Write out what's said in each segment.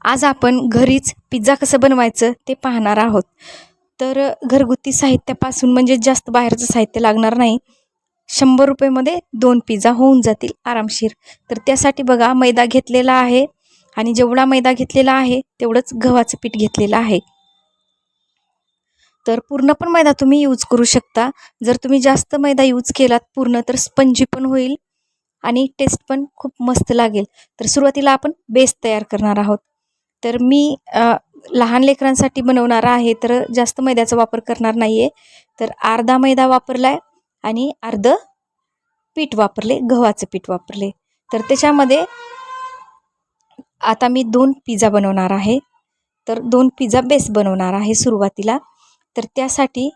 आज आपण घरीच पिझ्झा कसं बनवायचं ते पाहणार आहोत. तर घरगुती साहित्यापासून म्हणजे जास्त बाहेरचं साहित्य लागणार नाही. 100 रुपयेमध्ये 2 पिझ्झा होऊन जातील आरामशीर. तर त्यासाठी बघा मैदा घेतलेला आहे आणि जेवढा मैदा घेतलेला आहे तेवढंच गव्हाचं पीठ घेतलेलं आहे. तर पूर्ण पण मैदा तुम्ही यूज करू शकता. जर तुम्ही जास्त मैदा यूज केलात पूर्ण तर स्पंजी पण होईल आणि टेस्ट पण खूप मस्त लागेल. तर सुरुवातीला आपण बेस तयार करणार आहोत. तर मी लहान लेकरांसाठी बनवणार आहे तर जास्त मैद्याचा वापर करणार नाही आहे. तर अर्धा मैदा वापरला आहे आणि अर्धं पीठ वापरले, गव्हाचं पीठ वापरले. तर त्याच्यामध्ये आता मी 2 पिझ्झा बनवणार आहे. तर 2 पिझ्झा बेस बनवणार आहे सुरुवातीला. तर त्यासाठी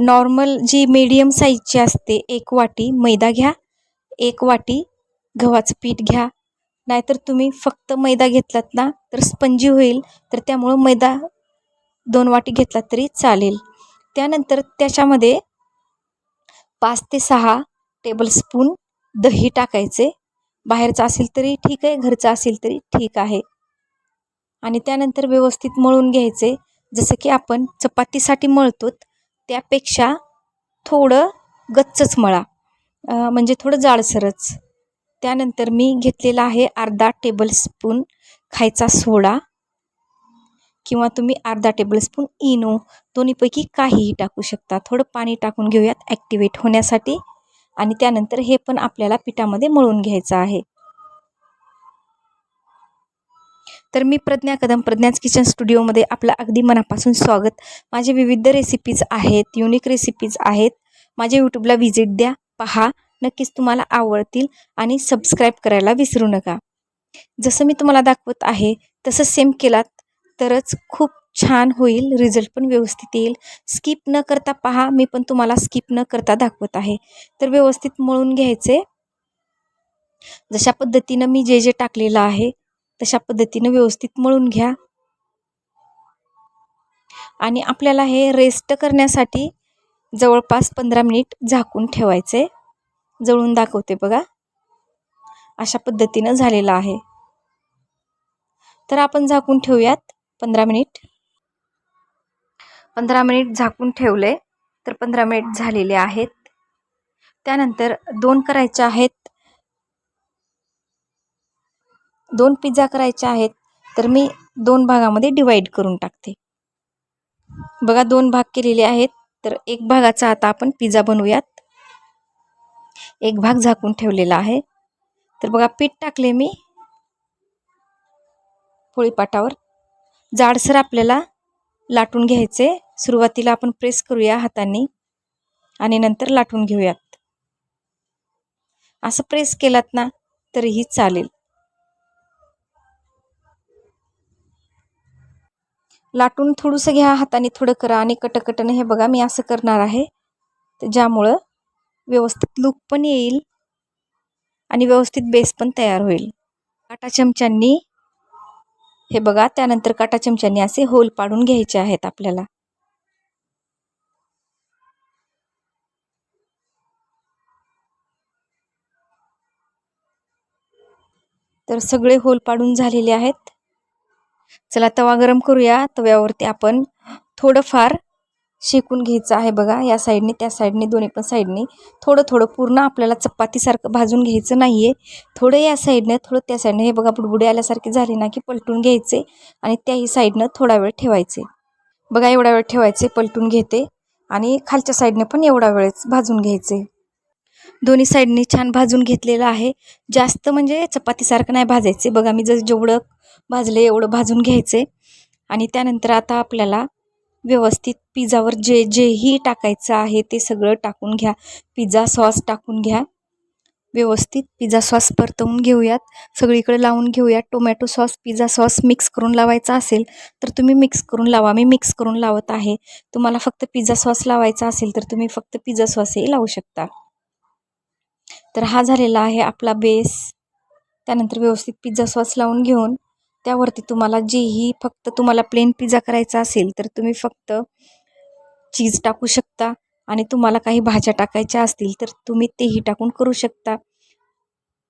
नॉर्मल जी मीडियम साईजची असते 1 वाटी मैदा घ्या, 1 वाटी गव्हाचं पीठ घ्या. नाहीतर तुम्ही फक्त मैदा घेतलात ना तर स्पंजी होईल. तर त्यामुळं मैदा 2 वाटी घेतलात तरी चालेल. त्यानंतर त्याच्यामध्ये 5 ते 6 टेबलस्पून दही टाकायचे. बाहेरचं असेल तरी ठीक आहे, घरचं असेल तरी ठीक आहे. आणि त्यानंतर व्यवस्थित मळून घ्यायचे. जसं की आपण चपातीसाठी मळतो त्यापेक्षा थोडं गच्चच मळा, म्हणजे थोडं जाडसरच. त्यानंतर मी घेतलेला आहे अर्धा टेबलस्पून खायचा सोडा किंवा तुम्ही अर्धा टेबलस्पून इनो, दोन्हीपैकी काहीही टाकू शकता. थोडं पाणी टाकून घेऊयात ॲक्टिवेट होण्यासाठी आणि त्यानंतर हे पण आपल्याला पिठामध्ये मळून घ्यायचं आहे. तर मी प्रज्ञा कदम, प्रज्ञाच किचन स्टुडिओमध्ये आपलं अगदी मनापासून स्वागत. माझे विविध रेसिपीज आहेत, युनिक रेसिपीज आहेत. माझ्या यूट्यूबला व्हिजिट द्या, पहा, नक्कीच तुम्हाला आवडतील आणि सबस्क्राईब करायला विसरू नका. जसं मी तुम्हाला दाखवत आहे तसं सेम केलात तरच खूप छान होईल, रिझल्ट पण व्यवस्थित येईल. स्किप न करता पहा, मी पण तुम्हाला स्किप न करता दाखवत आहे. तर व्यवस्थित मळून घ्यायचे. जशा पद्धतीनं मी जे टाकलेलं आहे तशा पद्धतीनं व्यवस्थित मळून घ्या. आणि आपल्याला हे रेस्ट करण्यासाठी जवळपास 15 मिनिट झाकून ठेवायचे. जळून दाखवते बघा, अशा पद्धतीनं झालेलं आहे. तर आपण झाकून ठेवूयात 15 मिनिट. 15 मिनिट झाकून ठेवले. तर 15 मिनिट झालेले आहेत. त्यानंतर 2 करायचे आहेत, 2 पिझ्झा करायचे आहेत. तर मी 2 भागामध्ये डिवाईड करून टाकते. बघा 2 भाग केलेले आहेत. तर एक भागाचा आता आपण पिझ्झा बनवूयात. एक भाग झाकून ठेवलेला आहे. तर बघा पीठ टाकले मी पोळीपाटावर. जाडसर आपल्याला लाटून घ्यायचे. सुरुवातीला आपण प्रेस करूया हातांनी आणि नंतर लाटून घेऊयात. असं प्रेस केलात ना तरीही चालेल. लाटून थोडंसं घ्या हाताने, थोडं करा आणि कटकटने. हे बघा मी असं करणार आहे, तर ज्यामुळं व्यवस्थित लूक पण येईल आणि व्यवस्थित बेस पण तयार होईल. काटा चमच्यांनी हे बघा, त्यानंतर काटा चमच्यांनी असे होल पाडून घ्यायचे आहेत आपल्याला. तर सगळे होल पाडून झालेले आहेत. चला तवा गरम करूया. तव्यावरती आपण थोडंफार शेकून घ्यायचं आहे. बघा या साईडने त्या साईडने, दोन्ही पण साईडने थोडं थोडं, पूर्ण आपल्याला चपातीसारखं भाजून घ्यायचं नाही आहे. थोडं या साईडने, थोडं त्या साईडने. हे बघा बुडबुडे आल्यासारखे झाले ना की पलटून घ्यायचे आणि त्याही साईडनं थोडा वेळ ठेवायचे. बघा एवढा वेळ ठेवायचे. पलटून घेते आणि खालच्या साईडने पण एवढा वेळच भाजून घ्यायचे. दोन्ही साईडने छान भाजून घेतलेलं आहे. जास्त म्हणजे चपातीसारखं नाही भाजायचे. बघा मी जेवढं भाजले एवढं भाजून घ्यायचे. आणि त्यानंतर आता आपल्याला व्यवस्थित पिझ्झावर जेही टाकायचं आहे ते सगळं टाकून घ्या. पिझ्झा सॉस टाकून घ्या. व्यवस्थित पिझ्झा सॉस परतवून घेऊयात, सगळीकडे लावून घेऊयात. Tomato sauce, pizza sauce mix करून लावायचा असेल तर तुम्ही मिक्स करून लावा. मी मिक्स करून लावत आहे. तुम्हाला फक्त पिझ्झा सॉस लावायचा असेल तर तुम्ही फक्त पिझ्झा सॉसही लावू शकता. तर हा झालेला आहे आपला बेस. त्यानंतर व्यवस्थित पिझ्झा सॉस लावून घेऊन त्यावरती तुम्हाला जेही, फक्त तुम्हाला प्लेन पिझ्झा करायचा असेल तर तुम्ही फक्त चीज टाकू शकता आणि तुम्हाला काही भाज्या टाकायच्या असतील तर तुम्ही तेही टाकून करू शकता.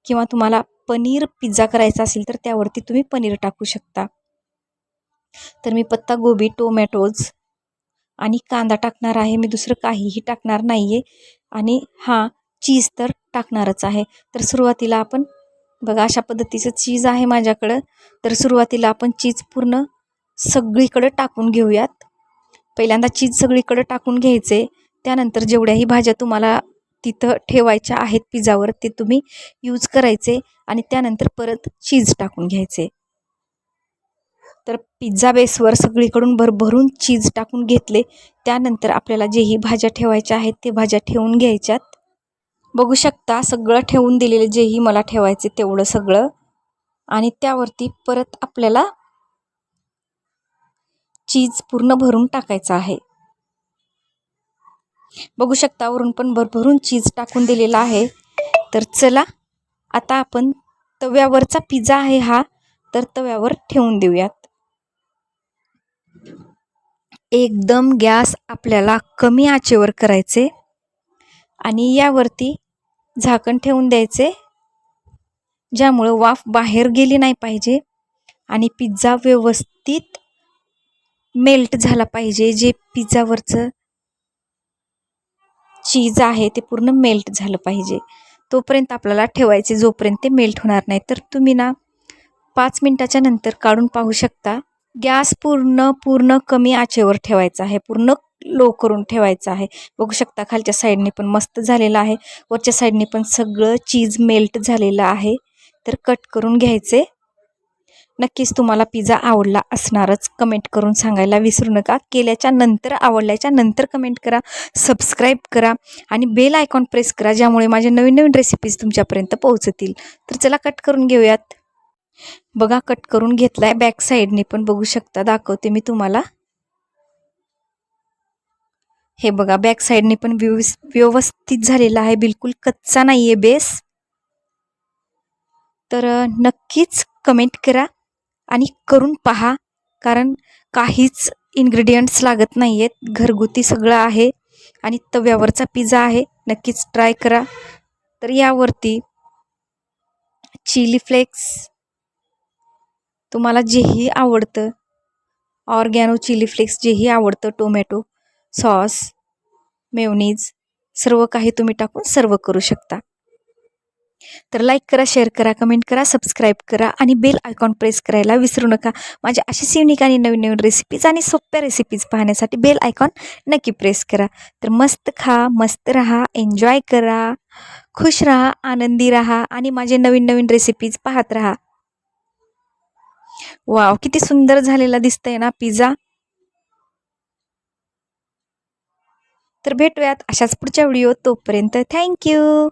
किंवा तुम्हाला पनीर पिझ्झा करायचा असेल तर त्यावरती तुम्ही पनीर टाकू शकता. तर मी पत्ता गोबी, टोमॅटोज आणि कांदा टाकणार आहे. मी दुसरं काहीही टाकणार नाही आहे. आणि चीज तर टाकणारच आहे. तर सुरुवातीला आपण बघा अशा पद्धतीचं चीज आहे माझ्याकडं. तर सुरुवातीला आपण चीज पूर्ण सगळीकडे टाकून घेऊयात. पहिल्यांदा चीज सगळीकडे टाकून घ्यायचे. त्यानंतर जेवढ्याही भाज्या तुम्हाला तिथं ठेवायच्या आहेत पिझ्झावर ते तुम्ही यूज करायचे आणि त्यानंतर परत चीज टाकून घ्यायचे. तर पिझ्झा बेसवर सगळीकडून भरभरून चीज टाकून घेतले. त्यानंतर आपल्याला जेही भाज्या ठेवायच्या आहेत ते भाज्या ठेवून घ्यायच्यात. बघू शकता सगळं ठेवून दिलेले जेही मला ठेवायचे तेवढं सगळं. आणि त्यावरती परत आपल्याला चीज पूर्ण भरून टाकायचं आहे. बघू शकता वरून पण भरभरून चीज टाकून दिलेला आहे. तर चला आता आपण तव्यावरचा पिझ्झा आहे तर तव्यावर ठेवून देऊयात. एकदम गॅस आपल्याला कमी आचेवर करायचे आणि यावरती झाकण ठेवून द्यायचे, ज्यामुळं वाफ बाहेर गेली नाही पाहिजे आणि पिझ्झा व्यवस्थित मेल्ट झाला पाहिजे. जे पिझ्झावरचं चीज आहे ते पूर्ण मेल्ट झालं पाहिजे तोपर्यंत आपल्याला ठेवायचे, जोपर्यंत ते मेल्ट होणार नाही. तर तुम्ही 5 मिनटाच्या नंतर काढून पाहू शकता. गॅस पूर्ण कमी आचेवर ठेवायचा आहे, पूर्ण लो करून ठेवायचं आहे. बघू शकता खालच्या साईडने पण मस्त झालेलं आहे, वरच्या साईडने पण सगळं चीज मेल्ट झालेलं आहे. तर कट करून घ्यायचे. नक्कीच तुम्हाला पिझ्झा आवडला असणारच. कमेंट करून सांगायला विसरू नका. केल्याच्या नंतर आवडल्याच्या नंतर कमेंट करा, सबस्क्राईब करा आणि बेल आयकॉन प्रेस करा, ज्यामुळे माझे नवीन नवीन रेसिपीज तुमच्यापर्यंत पोहोचतील. तर चला कट करून घेऊयात. बघा कट करून घेतलाय. बॅक साईडने पण बघू शकता, दाखवते मी तुम्हाला. हे बघा बॅक साईडने पण व्यवस्थित झालेला आहे, बिलकुल कच्चा नाही आहे बेस. तर नक्कीच कमेंट करा आणि करून पहा, कारण काहीच इन्ग्रेडियंट्स लागत नाही आहेत, घरगुती सगळं आहे आणि तव्यावरचा पिझ्झा आहे. नक्कीच ट्राय करा. तर यावरती चिली फ्लेक्स तुम्हाला जेही आवडतं, ऑर्गॅनो चिली फ्लेक्स जेही आवडतं, टोमॅटो सॉस, मेयोनीज सर्व काही तुम्ही टाकून सर्व करू शकता. तर लाईक करा, शेअर करा, कमेंट करा, सबस्क्राईब करा आणि बेल आयकॉन प्रेस करायला विसरू नका. माझ्या अशीच युनिक आणि नवीन नवीन रेसिपीज आणि सोप्या रेसिपीज पाहण्यासाठी बेल आयकॉन नक्की प्रेस करा. तर मस्त खा, मस्त राहा, एन्जॉय करा, खुश राहा, आनंदी राहा आणि माझे नवीन नवीन रेसिपीज पाहत राहा. वाव, किती सुंदर झालेला दिसतंय ना पिझ्झा. तर भेटूयात अशाच पुढच्या व्हिडिओ. तोपर्यंत थँक्यू.